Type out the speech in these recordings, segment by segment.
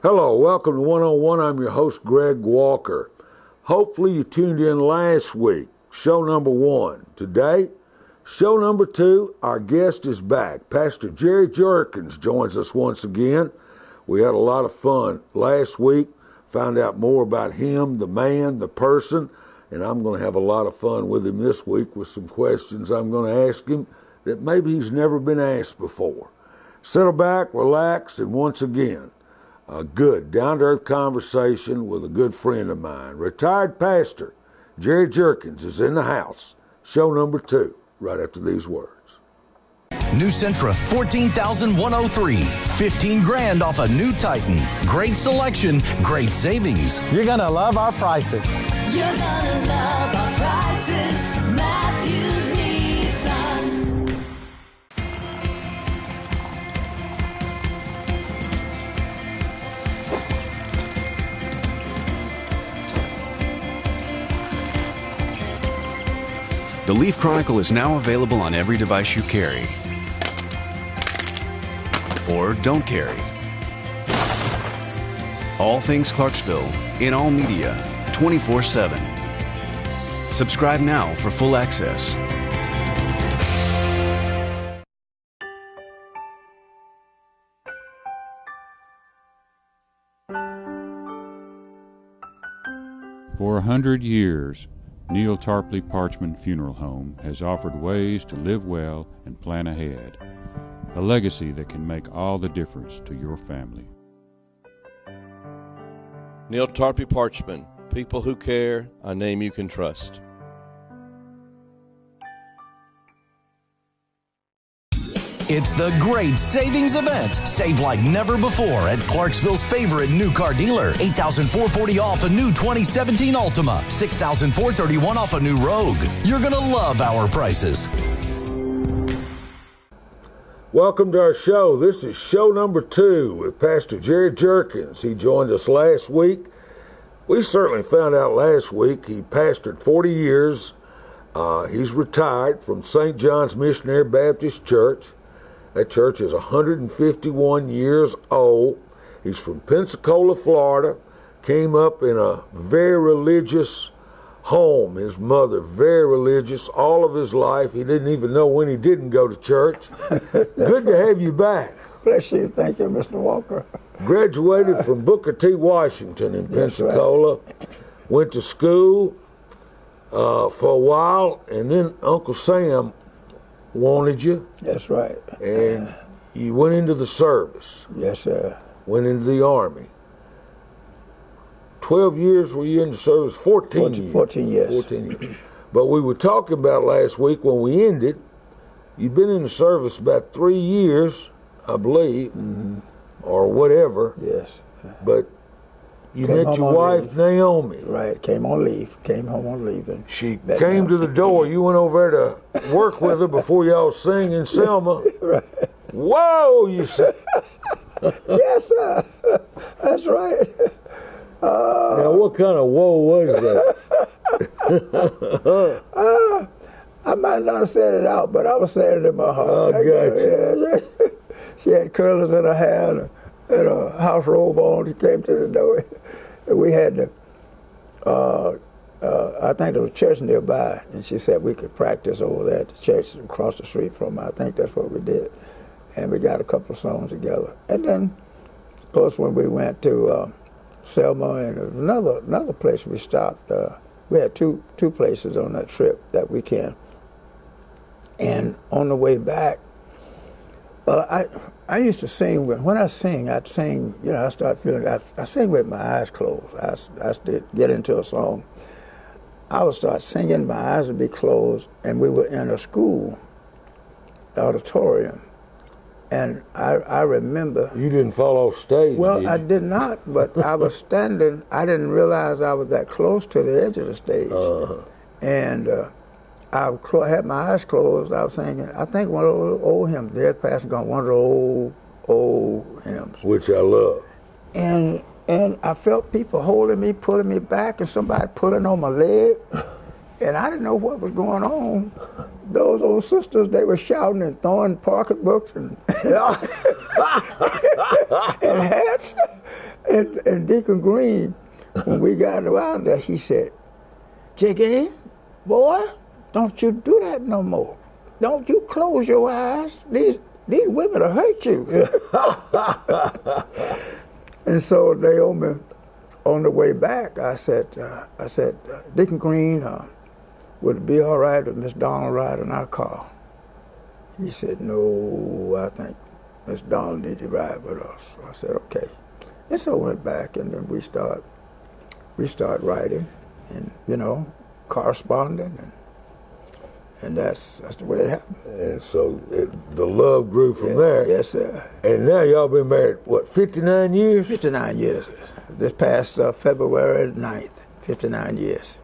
Hello, welcome to One-on-One. I'm your host, Greg Walker. Hopefully you tuned in last week, show number 1. Today, show number 2, our guest is back. Pastor Jerry Jerkins joins us once again. We had a lot of fun last week, found out more about him, the man, the person, and I'm going to have a lot of fun with him this week with some questions I'm going to ask him that maybe he's never been asked before. Settle back, relax, and once again, a good, down-to-earth conversation with a good friend of mine. Retired pastor Jerry Jerkins is in the house. Show number 2, right after these words. New Sentra, $14,103. 15 grand off a new Titan. Great selection, great savings. You're going to love our prices. You're gonna love our prices. Matthews Nissan. The Leaf Chronicle is now available on every device you carry or don't carry. All things Clarksville in all media 24/7. Subscribe now for full access. For 100 years, Neil Tarpley Parchman Funeral Home has offered ways to live well and plan ahead, a legacy that can make all the difference to your family. Neil Tarpley Parchman, people who care, a name you can trust. It's the great savings event. Save like never before at Clarksville's favorite new car dealer. $8,440 off a new 2017 Altima. $6,431 off a new Rogue. You're going to love our prices. Welcome to our show. This is show number 2 with Pastor Jerry Jerkins. He joined us last week. We certainly found out last week he pastored 40 years. He's retired from St. John's Missionary Baptist Church. That church is 151 years old. He's from Pensacola, Florida. Came up in a very religious home. His mother, very religious all of his life. He didn't even know when he didn't go to church. Good to have you back. Bless you. Thank you, Mr. Walker. Graduated from Booker T. Washington in Pensacola. Right. Went to school for a while, and then Uncle Sam wanted you. That's right. And you went into the service. Yes, sir. Went into the Army. 12 years were you in the service? 14 years. 14 years. 14 years. But we were talking about last week when we ended, you've been in the service about 3 years, I believe, or whatever. Yes. But you met your wife, Naomi. Right. Came on leave. Came home on leave. And she came to the door. You went over there to work with her before y'all sing in Selma. Right. Whoa, you said. Yes, sir. That's right. Now, what kind of whoa was that? I might not have said it out, but I was saying it in my heart. Oh, gotcha. Yeah. She had curlers in her hair and a house robe on. She came to the door. And we had to, I think there was a church nearby, and she said we could practice over there at the church across the street from her. I think that's what we did. And we got a couple of songs together. And then, of course, when we went to Selma and another place we stopped, we had two places on that trip that weekend. And on the way back, well, I used to sing. When I sing, I'd sing, I start feeling, I sing with my eyes closed. I get into a song. I would start singing, my eyes would be closed, and we were in a school auditorium. And I remember. You didn't fall off stage, well, did you? I did not, but I was standing. I didn't realize I was that close to the edge of the stage. And I had my eyes closed. I was singing, I think one of those old hymns, Dead Pastor Gone, one of the old hymns. Which I love. And I felt people holding me, pulling me back, and somebody pulling on my leg. And I didn't know what was going on. Those old sisters, they were shouting and throwing pocketbooks and, and hats. And Deacon Green, when we got around there, he said, Jenkins, boy, don't you do that no more. Don't you close your eyes. These women will hurt you. And so Naomi, on the way back, I said, Deacon Green, would it be all right if Miss Donald ride in our car? He said, no, I think Miss Donald need to ride with us. I said, okay. And so I went back, and then we start writing, and corresponding, and that's the way it happened. And so the love grew from there. Yes, sir. And now y'all been married, what, 59 years? 59 years. This past February 9th, 59 years.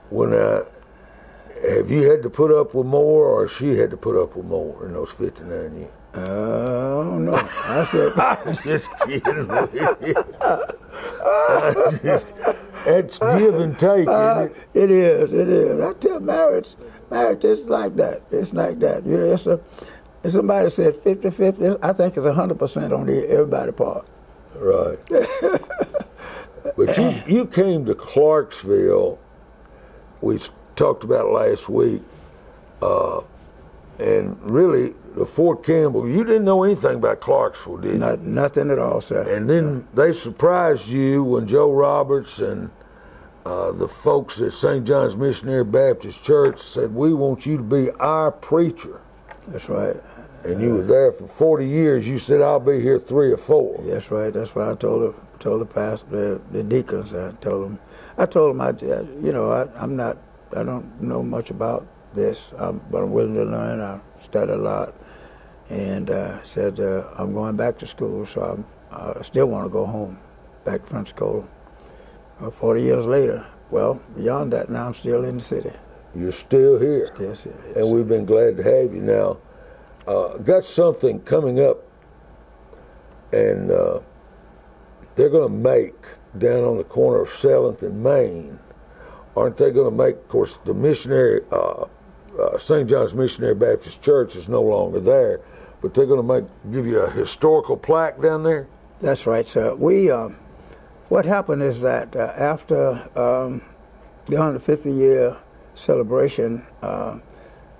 When have you had to put up with more, or she had to put up with more in those 59 years? Oh, no. I said, I'm just kidding with you. It's give and take, isn't it? It is. I tell marriage is like that. It's like that. If somebody said 50-50, I think it's 100% on everybody's part. Right. But you came to Clarksville, we talked about last week, and really, the Fort Campbell, you didn't know anything about Clarksville, did you? Nothing at all, sir. And then they surprised you when Joe Roberts and the folks at St. John's Missionary Baptist Church said, we want you to be our preacher. That's right. And you were there for 40 years. You said, I'll be here 3 or 4. That's right. That's why I told the pastor, the deacons, I told them, I don't know much about this, but I'm willing to learn. I study a lot. And said, I'm going back to school, so I still want to go home, back to Pensacola. 40 years later, well, beyond that, now I'm still in the city. You're still here. Still here, yes, and we've been glad to have you now. Got something coming up, and they're going to make, down on the corner of 7th and Main, aren't they going to make, of course, the missionary, St. John's Missionary Baptist Church is no longer there, but they're going to give you a historical plaque down there? That's right, sir. What happened is that after the 150-year celebration,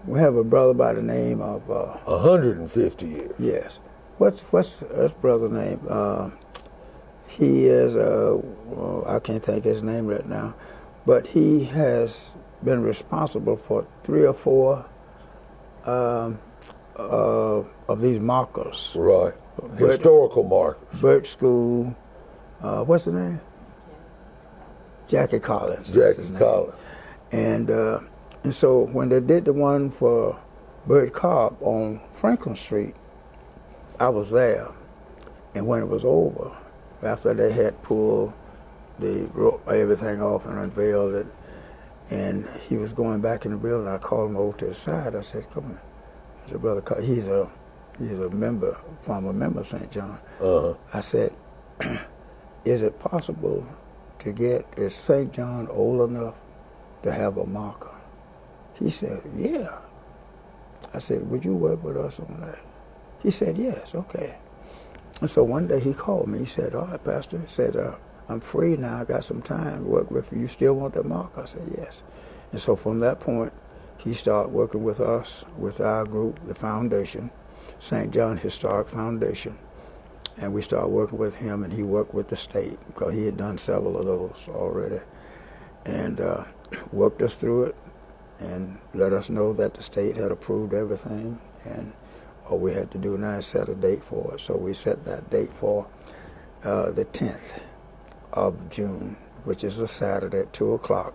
we have a brother by the name of 150 years. Yes. What's his brother's name? He is I can't think his name right now, but he has been responsible for 3 or 4 of these markers. Right. Historical markers. Birch School. What's the name? Jackie Collins. Jackie Collins. And so when they did the one for Bert Cobb on Franklin Street, I was there. And when it was over, after they had pulled everything off and unveiled it, and he was going back in the building, I called him over to the side. I said, come on. I said, Brother Cobb, he's a member, former member of St. John. Uh-huh. I said, is it possible is St. John old enough to have a marker? He said, yeah. I said, would you work with us on that? He said, yes, okay. And so one day he called me. He said, all right, Pastor. He said, I'm free now. I got some time to work with you. You still want that marker? I said, yes. And so from that point, he started working with us, with our group, the foundation, St. John Historic Foundation. And we started working with him, and he worked with the state, because he had done several of those already, and worked us through it and let us know that the state had approved everything, and all we had to do now is set a date for it. So we set that date for the 10th of June, which is a Saturday at 2 o'clock.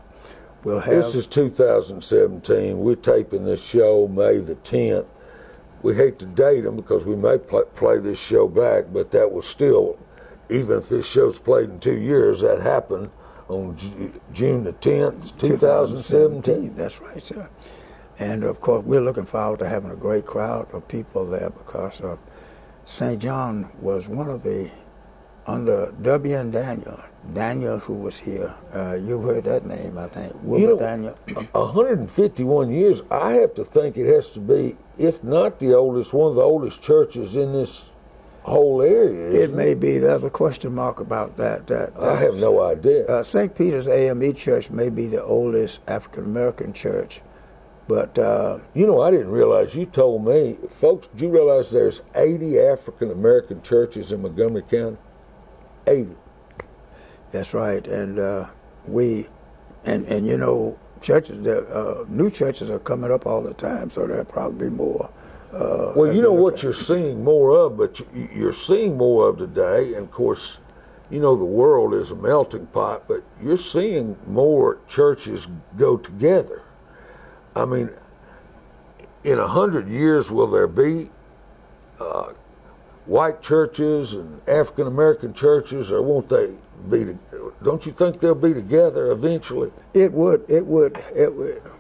We'll have. This is 2017. We're taping this show May the 10th. We hate to date them because we may play this show back, but that was still, even if this show's played in 2 years, that happened on June the 10th, 2017. That's right, sir. And of course, we're looking forward to having a great crowd of people there, because St. John was one of the, under W. and Daniel, who was here. You heard that name, I think. Daniel. 151 years, I have to think it has to be, if not the oldest, one of the oldest churches in this whole area. It may be. There's a question mark about that. I have no idea. St. Peter's AME Church may be the oldest African American church, but You know, I didn't realize, you told me, folks, did you realize there's 80 African American churches in Montgomery County? 80. that's right. And and you know, churches, new churches are coming up all the time, so there'll probably be more. Well, you know what you're seeing more of, but you're seeing more of today, and of course, you know, the world is a melting pot, but you're seeing more churches go together. I mean, in 100 years, will there be white churches and African American churches, or won't they be? Don't you think they'll be together eventually? It would.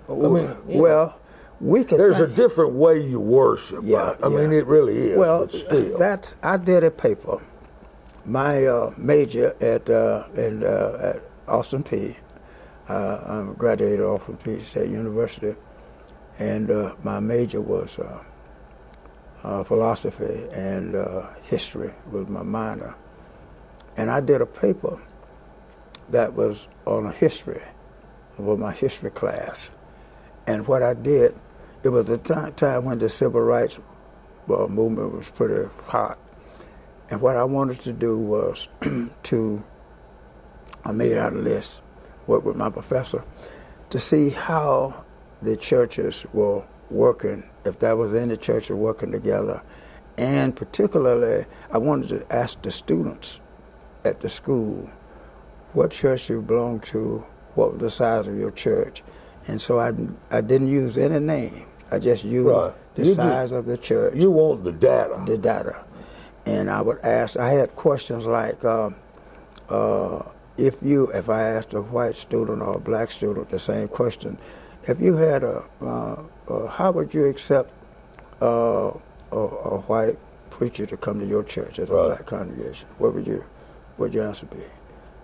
Well, we could. There's a different way you worship. Yeah, I mean, it really is. Well, but still. I did a paper. My major at Austin P. I'm a graduate of Austin P. State University, and my major was philosophy, and history was my minor. And I did a paper that was on a history, for my history class. And what I did, it was a time when the civil rights movement was pretty hot. And what I wanted to do was I made out a list, worked with my professor, to see how the churches were working, if there was any churches working together. And particularly, I wanted to ask the students at the school, what church you belong to, what was the size of your church. And so I didn't use any name. I just used the size of the church. You want the data. The data. And I would ask, I had questions like, if I asked a white student or a black student the same question, if you had how would you accept a white preacher to come to your church as a black congregation? What would your answer be?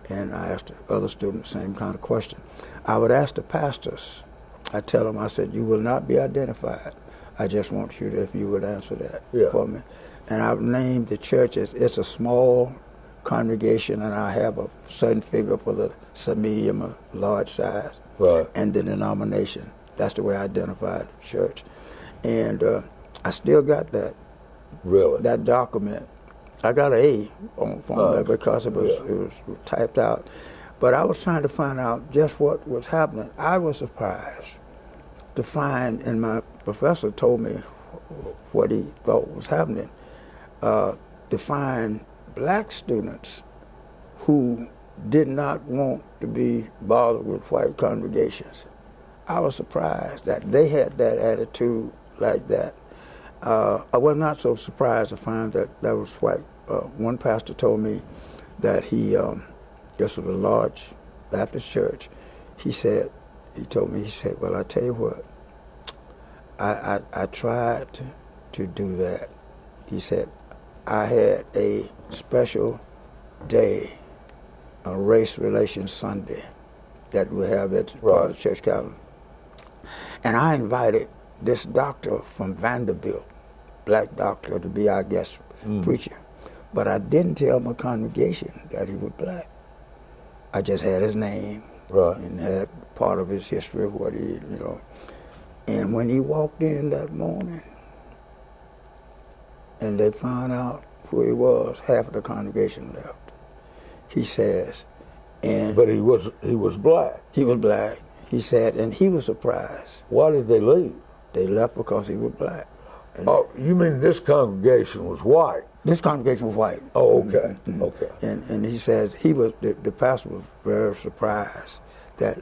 And I asked the other students the same kind of question. I would ask the pastors. I tell them, I said, you will not be identified. I just want you to, if you would answer that for me. And I've named the churches. It's a small congregation, and I have a certain figure for the medium or large size, and the denomination. That's the way I identified the church. And I still got that. Really? That document. I got an A on that because it was typed out. But I was trying to find out just what was happening. I was surprised to find, and my professor told me what he thought was happening, to find black students who did not want to be bothered with white congregations. I was surprised that they had that attitude like that. I was not so surprised to find that that was white. One pastor told me that this was a large Baptist church. He told me, well, I tell you what, I tried to do that. He said, I had a special day, a race relations Sunday that we have at part of the church calendar. And I invited this doctor from Vanderbilt, black doctor, to be our guest preacher. But I didn't tell my congregation that he was black. I just had his name and had part of his history of what he, And when he walked in that morning and they found out who he was, half of the congregation left. He says, But he was black. He was black. He said, and he was surprised. Why did they leave? They left because he was black. And you mean this congregation was white? This congregation was white. Oh, okay. Okay. And he says the pastor was very surprised that,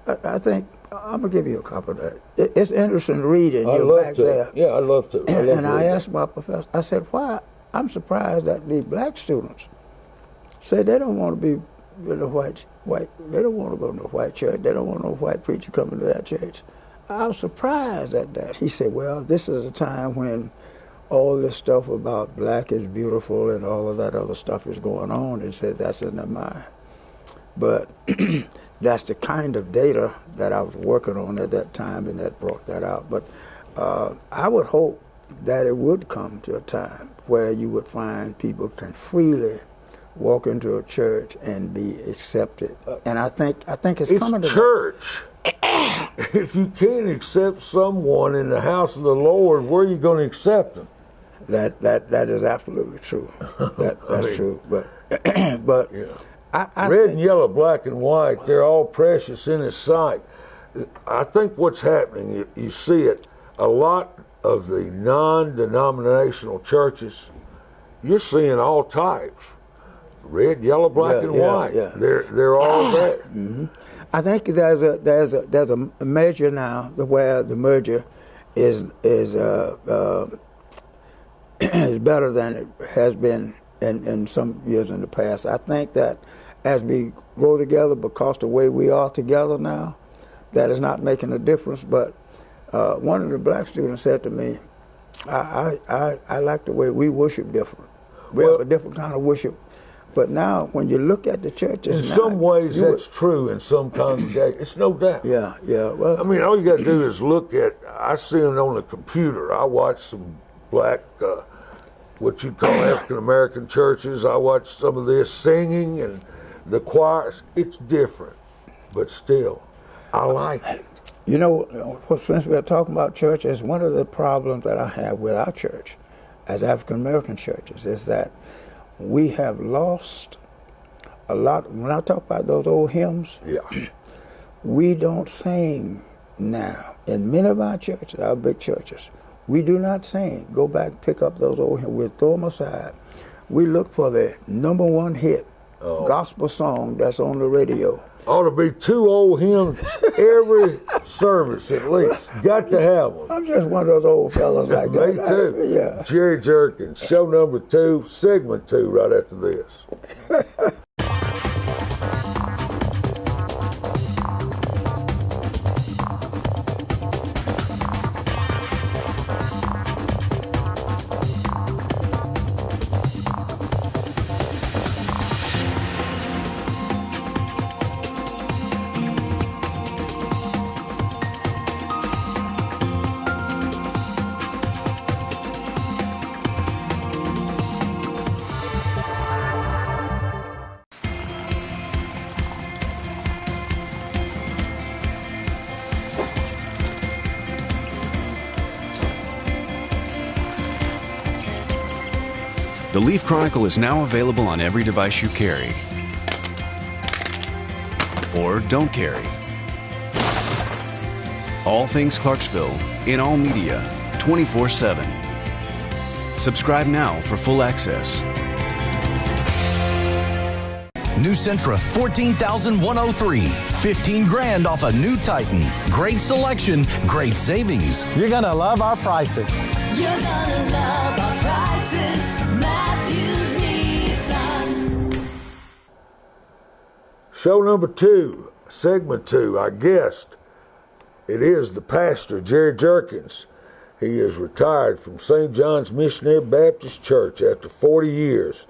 I think, I'm going to give you a copy of that. It's interesting reading. I'd You're love back to. there. Yeah, I'd love to. And I asked my professor, I said, why? I'm surprised that the black students say they don't want to be in the white. They don't want to go to a white church. They don't want no white preacher coming to that church. I was surprised at that. He said, well, this is a time when all this stuff about black is beautiful and all of that other stuff is going on, and said that's in their mind. But that's the kind of data that I was working on at that time, and that brought that out. But I would hope that it would come to a time where you would find people can freely walk into a church and be accepted. And I think it's coming to church. If you can't accept someone in the house of the Lord, where are you going to accept them? That is absolutely true. That's true. But but Yeah. I Red think, and yellow, black and white, they're all precious in His sight. I think what's happening, you see it, a lot of the non-denominational churches, you're seeing all types. Red, yellow, black, and white. Yeah. They're all there. Mm-hmm. I think there's a measure now where the merger is is better than it has been in some years in the past. I think that as we grow together, because the way we are together now, that is not making a difference. But one of the black students said to me, I like the way we worship different. We have a different kind of worship. But now, when you look at the churches, in some ways that's true in some congregations. It's no doubt. Yeah. Well, I mean, all you got to do is look at. I see them on the computer. I watch some black, what you call African American churches. I watch some of this singing and the choirs. It's different, but still, I like it. You know, since we're talking about churches, one of the problems that I have with our church, as African American churches, is that we have lost a lot. When I talk about those old hymns, we don't sing now. In many of our churches, our big churches, we do not sing. Go back, pick up those old hymns. We'll throw them aside. We look for the number one hit gospel song that's on the radio. Ought to be 2 old hymns every service at least. Got to have them. I'm just one of those old fellas like that. Me too. Yeah. Jerry Jerkins, show number 2, segment 2, right after this. The Leaf Chronicle is now available on every device you carry or don't carry. All things Clarksville in all media 24/7. Subscribe now for full access. New Sentra, $14,103. 15 grand off a new Titan. Great selection, great savings. You're gonna love our prices. You're gonna love our prices. Matthews Nissan. Show number 2, segment 2, our guest. It is the pastor, Jerry Jerkins. He is retired from St. John's Missionary Baptist Church after 40 years.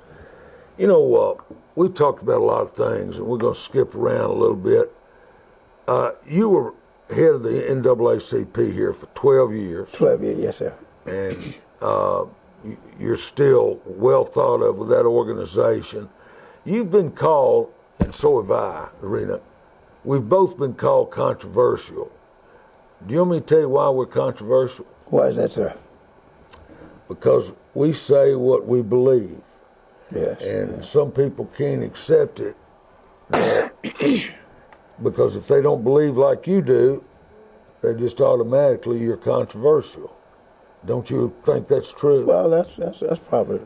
You know, we've talked about a lot of things, and we're going to skip around a little bit. You were head of the NAACP here for 12 years. 12 years, yes, sir. And you're still well thought of with that organization. You've been called, and so have I, Rena, we've both been called controversial. Do you want me to tell you why we're controversial? Why is that, sir? Because we say what we believe. Yes. And some people can't accept it because if they don't believe like you do, they just automatically, you're controversial. Don't you think that's true? Well, that's probably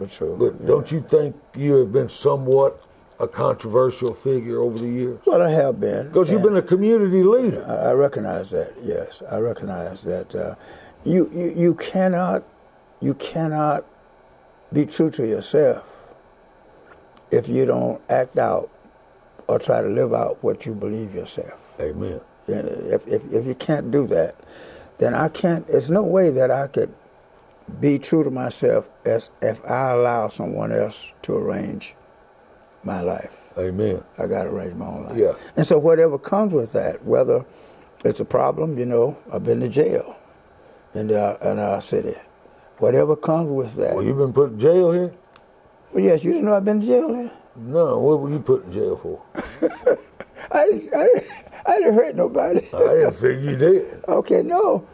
true. But don't you think you have been somewhat a controversial figure over the years? Well, I have been. Because you've been a community leader. I recognize that. Yes, I recognize that. You cannot be true to yourself if you don't act out or try to live out what you believe yourself. Amen. If you can't do that, then I can't. There's no way that I could be true to myself as if I allow someone else to arrange my life. Amen. I got to arrange my own life. Yeah. And so whatever comes with that, whether it's a problem, I've been to jail in our city. whatever comes with that. Well, you been put in jail here? Well, yes, you didn't know I've been in jail here? No, what were you put in jail for? I didn't hurt nobody. I didn't figure you did. Okay, no.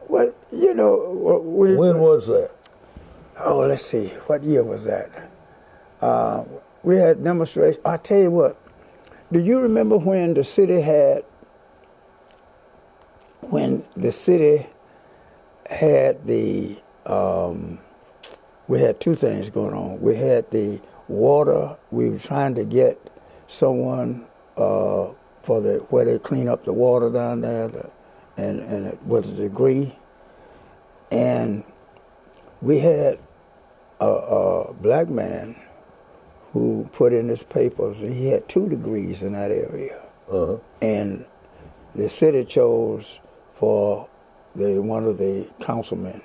Well, you know, When was that? Oh, let's see. What year was that? We had demonstrations. I'll tell you what. Do you remember when the city had the we had two things going on. We had the water. We were trying to get someone for where they clean up the water down there, and it was a degree. And we had a black man who put in his papers, and he had 2 degrees in that area. Uh-huh. And the city chose for one of the councilmen,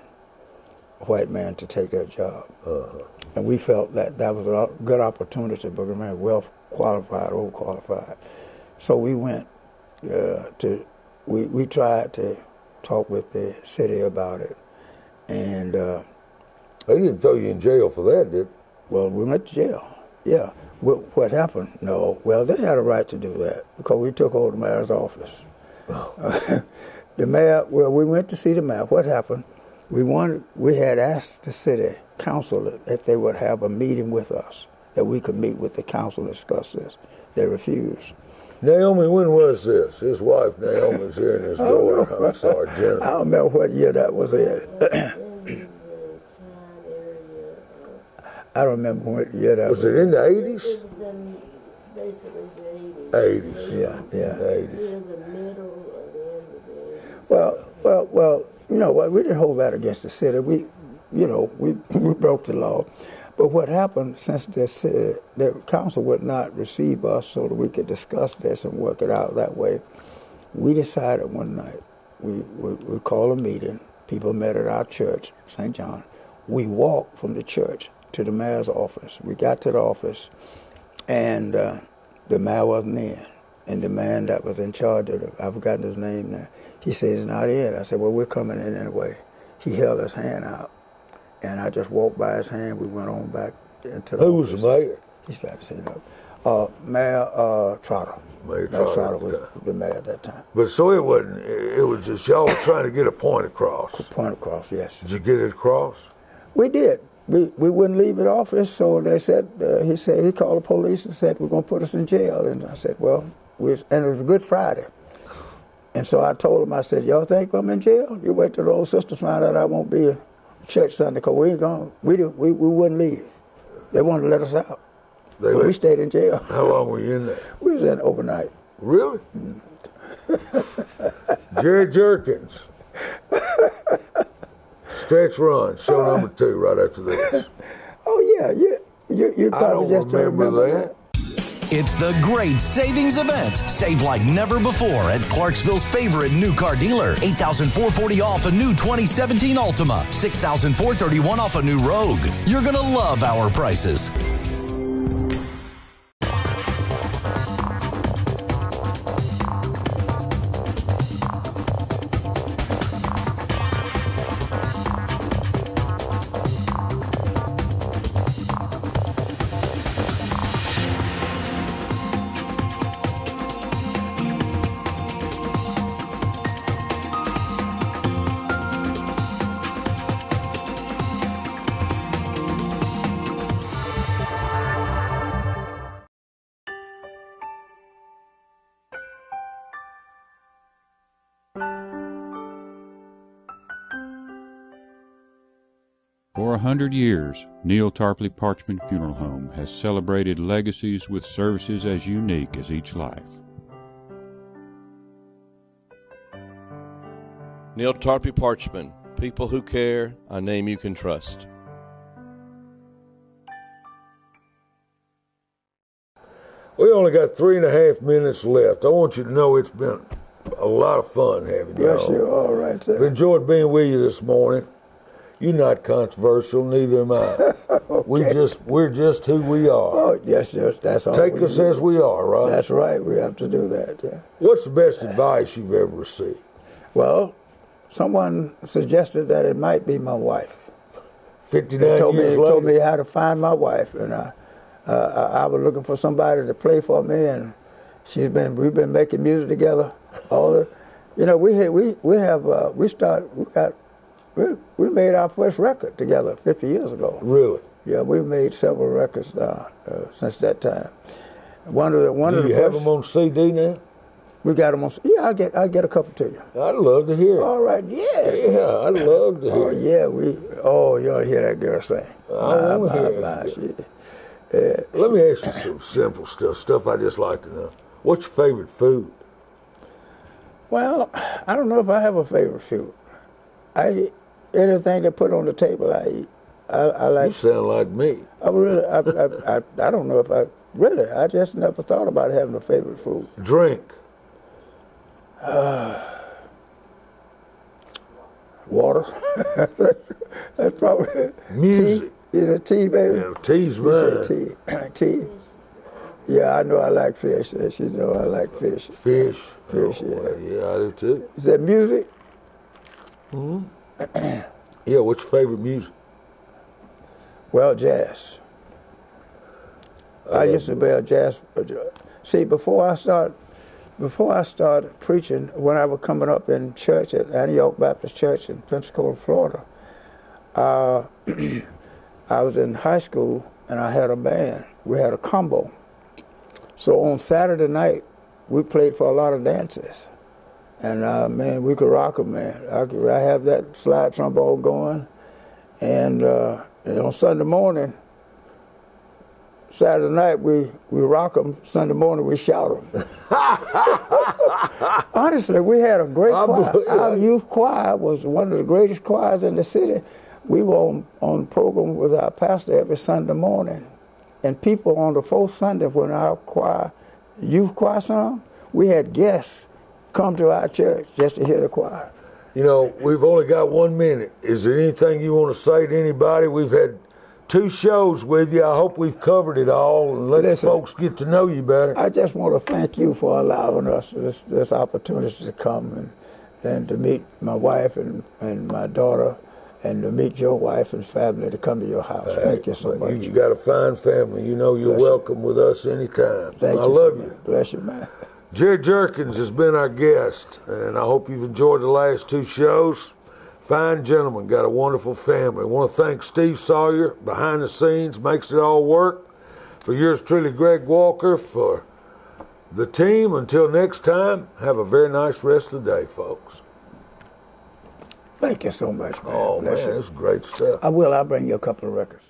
a white man, to take that job. Uh-huh. And we felt that was a good opportunity, but the man well qualified, overqualified. So we went we tried to talk with the city about it. And they didn't throw you in jail for that, did they? Well, we went to jail. Yeah. What happened? No. Well, they had a right to do that because we took over the mayor's office. Oh. The mayor. Well, we went to see the mayor. What happened? We had asked the city council if they would have a meeting with us, that we could meet with the council and discuss this. They refused. Naomi, when was this? His wife, Naomi's here, and his daughter, I'm sorry, Jennifer. I don't remember what year that was in. I don't remember what year that was. Was it in the 80s? It was in basically the 80s. 80s. Yeah. 80s. Near the middle or the end of the 80s. Well, you know what? We didn't hold that against the city. We broke the law. But what happened, since the council would not receive us so that we could discuss this and work it out that way, we decided one night, we called a meeting. People met at our church, St. John. We walked from the church to the mayor's office. We got to the office, and the mayor wasn't in. And the man that was in charge of it, I've forgotten his name now, he said, he's not in. I said, well, we're coming in anyway. He held his hand out, and I just walked by his hand. We went on back into the Who was office. the mayor? He's got his hand up. Mayor Trotter. Mayor Trotter Trotter. was the mayor at that time. But so it wasn't, it was just y'all trying to get a point across. Point across, yes. Did you get it across? We did. We wouldn't leave the office, so they said, he called the police and said, we're going to put us in jail. And I said, well, and it was a Good Friday. And so I told them, I said, y'all think I'm in jail? You wait till the old sisters find out I won't be at church Sunday, because we ain't going, we wouldn't leave. They wanted to let us out. But we stayed in jail. How long were you in there? We was in overnight. Really? Jerry Jerkins. Stretch Run, show number 2, right after this. Oh, yeah. You I probably don't just remember that. It's the great savings event. Save like never before at Clarksville's favorite new car dealer. $8,440 off a new 2017 Altima. $6,431 off a new Rogue. You're going to love our prices. For 100 years, Neil Tarpley Parchman Funeral Home has celebrated legacies with services as unique as each life. Neil Tarpley Parchman, people who care, a name you can trust. We only got 3.5 minutes left. I want you to know it's been a lot of fun having you Yes, on. you're all right, sir. I've enjoyed being with you this morning. You're not controversial, neither am I. Okay. We're just who we are. Oh, yes, that's all. Take we us do. as we are, right? That's right. We have to do that. Yeah. What's the best advice you've ever received? Well, someone suggested that it might be my wife. 59 They told years me, later. told me how to find my wife, and I was looking for somebody to play for me, and we've been making music together. We made our first record together 50 years ago. Really? Yeah, we made several records since that time. One of the Do you have them on CD now? We got them on. Yeah, I'll get a couple to you. I'd love to hear it. All right, yes. Yeah, I'd love to hear it. Yeah, you ought to hear that girl sing. I want to hear it. Let me ask you some simple stuff I just like to know. What's your favorite food? Well, I don't know if I have a favorite food. I eat anything they put on the table. I eat. I like. You sound like me. I don't know if I just never thought about having a favorite food. Drink. Water. That's probably Music. Tea. Is it tea, baby? Yeah, tea's mine. Tea. Yeah, I know I like fish. As you know, I like fish. Fish. Fish, yeah. Well, yeah, I do too. Is that music? Yeah, what's your favorite music? Well, jazz. I used to be a jazz. See, before I started preaching, when I was coming up in church at Antioch Baptist Church in Pensacola, Florida, I was in high school and I had a band. We had a combo. So on Saturday night, we played for a lot of dances. And man, we could rock them, man. I have that slide trombone going. And on Sunday morning, Saturday night, we rock them. Sunday morning, we shout them. Honestly, we had a great choir. Our youth choir was one of the greatest choirs in the city. We were on program with our pastor every Sunday morning. And people on the fourth Sunday, when our youth choir sung, we had guests come to our church just to hear the choir. You know, we've only got 1 minute. Is there anything you want to say to anybody? We've had 2 shows with you. I hope we've covered it all and let folks get to know you better. I just want to thank you for allowing us this opportunity to come and to meet my wife and my daughter and to meet your wife and family to come to your house. Thank you so much. You got a fine family. You know you're welcome with us anytime. Thank you. I love you. Bless you, man. Jerry Jerkins has been our guest, and I hope you've enjoyed the last 2 shows. Fine gentleman, got a wonderful family. I want to thank Steve Sawyer, behind the scenes, makes it all work. For yours truly, Greg Walker, for the team. Until next time, have a very nice rest of the day, folks. Thank you so much, man. Oh, Bless man, you. that's great stuff. I'll bring you a couple of records.